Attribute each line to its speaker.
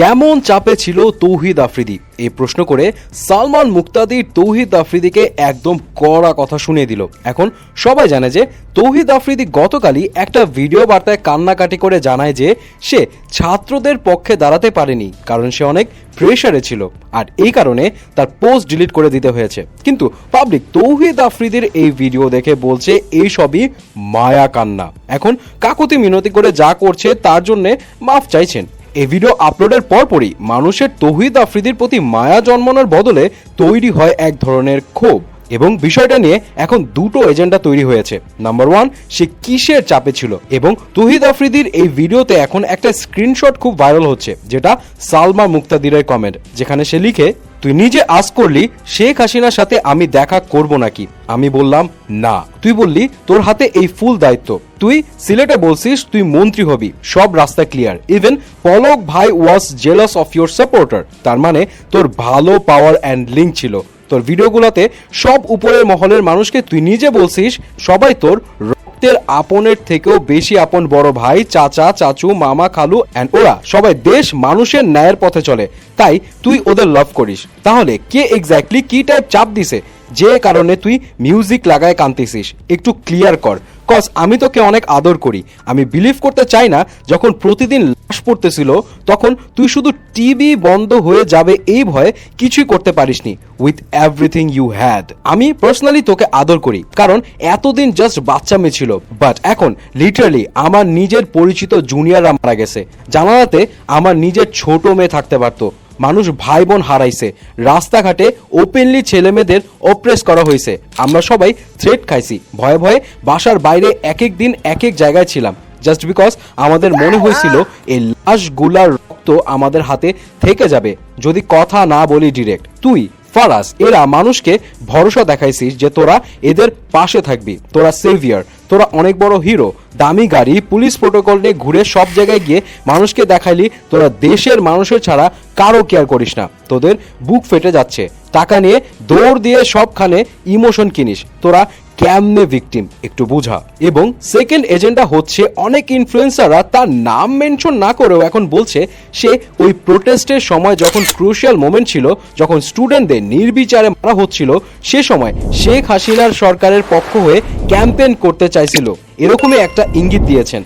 Speaker 1: কেমন চাপে ছিল তৌহিদ আফ্রিদি এই প্রশ্ন করে সালমান মুক্তাদির তৌহিদ আফ্রিদিকে একদম কড়া কথা শুনিয়ে দিল। এখন সবাই জানে যে তৌহিদ আফ্রিদি গতকালই একটা ভিডিও বার্তায় কান্নাকাটি করে জানায় যে সে ছাত্রদের পক্ষে দাঁড়াতে পারেনি, কারণ সে অনেক প্রেশারে ছিল আর এই কারণে তার পোস্ট ডিলিট করে দিতে হয়েছে। কিন্তু পাবলিক তৌহিদ আফ্রিদির এই ভিডিও দেখে বলছে এই সবই মায়া কান্না। এখন কাকুতি মিনতি করে যা করছে তার জন্য মাফ চাইছেন। এই ভিডিও আপলোডের পরপরই মানুষের তৌহিদ আফ্রিদির প্রতি মায়া জন্মানোর বদলে তৈরি হয় এক ধরনের ক্ষোভ, এবং বিষয়টা নিয়ে এখন দুটো এজেন্ডা তৈরি হয়েছে। নাম্বার ওয়ান, সে কিসের চাপে ছিল, এবং তৌহিদ আফ্রিদির এই ভিডিওতে এখন একটা স্ক্রিনশট খুব ভাইরাল হচ্ছে, যেটা সালমান মুক্তাদিরের কমেন্ট, যেখানে সে লিখে, তুই নিজে আজ করলি শেখ হাসিনার সাথে আমি দেখা করব নাকি, আমি বললাম না, তুই বললি তোর হাতে এই ফুল দায়িত্ব, তুই সিলেটে বলছিস তুই মন্ত্রী হবি, সব রাস্তা ক্লিয়ার, ইভেন পলক ভাই ওয়াজ জেলাস অফ ইউর সাপোর্টার, তার মানে তোর ভালো পাওয়ার অ্যান্ড লিঙ্ক ছিল। তোর ভিডিওগুলোতে সব উপরের মহলের মানুষকে তুই নিজে বলছিস সবাই তোর রক্তের আপনের থেকেও বেশি আপন, বড় ভাই, চাচা, চাচু, মামা, খালু, অ্যান্ড ওরা সবাই দেশ মানুষের ন্যায়ের পথে চলে, তাই তুই ওদের লাভ করিস। তাহলে কে এক্স্যাক্টলি কি টাইপ চাপ দিছে যে কারণে তুই মিউজিক লাগায় কাঁদতেছিস, একটু ক্লিয়ার কর। কজ আমি তোকে অনেক আদর করি, আমি বিলিভ করতে চাই না যখন প্রতিদিন লাশ পড়তেছিল তখন তুই শুধু টিভি বন্ধ হয়ে যাবে এই ভয়ে কিছুই করতে পারিসনি উইথ এভরিথিং ইউ হ্যাড। আমি পার্সোনালি তোকে আদর করি, কারণ এতদিন জাস্ট বাচ্চা মেয়ে ছিল, বাট এখন লিটারালি আমার নিজের পরিচিত জুনিয়ররা মারা গেছে, জানালাতে আমার নিজের ছোট মেয়ে থাকতে পারতো, মানুষ ভাই বোন হারাইছে, রাস্তাঘাটে ওপেনলি ছেলে মেয়েদের অপ্রেস করা হয়েছে, আমরা সবাই থ্রেট খাইছি, ভয়ে ভয়ে বাসার বাইরে এক এক দিন এক এক জায়গায় ছিলাম, জাস্ট বিকজ আমাদের মনে হয়েছিল এই লাশগুলার রক্ত আমাদের হাতে থেকে যাবে যদি কথা না বলি ডিরেক্ট। তুই ফারাজ এরা মানুষকে ভরসা দেখাইছিস যে তোরা এদের পাশে থাকবি, তোরা সেভিয়ার, তোরা অনেক বড় হিরো, দামি গাড়ি, পুলিশ প্রোটোকল নিয়ে ঘুরে সব জায়গায় গিয়ে মানুষকে দেখাইলি তোরা দেশের মানুষের ছাড়া কারো কেয়ার করিস না, তোদের বুক ফেটে যাচ্ছে, টাকা নিয়ে দৌড় দিয়ে সবখানে ইমোশন কিনিস, তোরা কেমনে ভিকটিম একটু বুঝা। এবং সেকেন্ড এজেন্ডা হচ্ছে অনেক ইনফ্লুয়েন্সাররা তার নাম মেনশন না করেও এখন বলছে সে ওই প্রোটেস্টের সময় যখন ক্রুশিয়াল মোমেন্ট ছিল, যখন স্টুডেন্টদের নির্বিচারে মারা হচ্ছিল, সে সময় শেখ হাসিনার সরকারের পক্ষ হয়ে ক্যাম্পেইন করতে চাইছিল, এরকমই একটা ইঙ্গিত দিয়েছেন।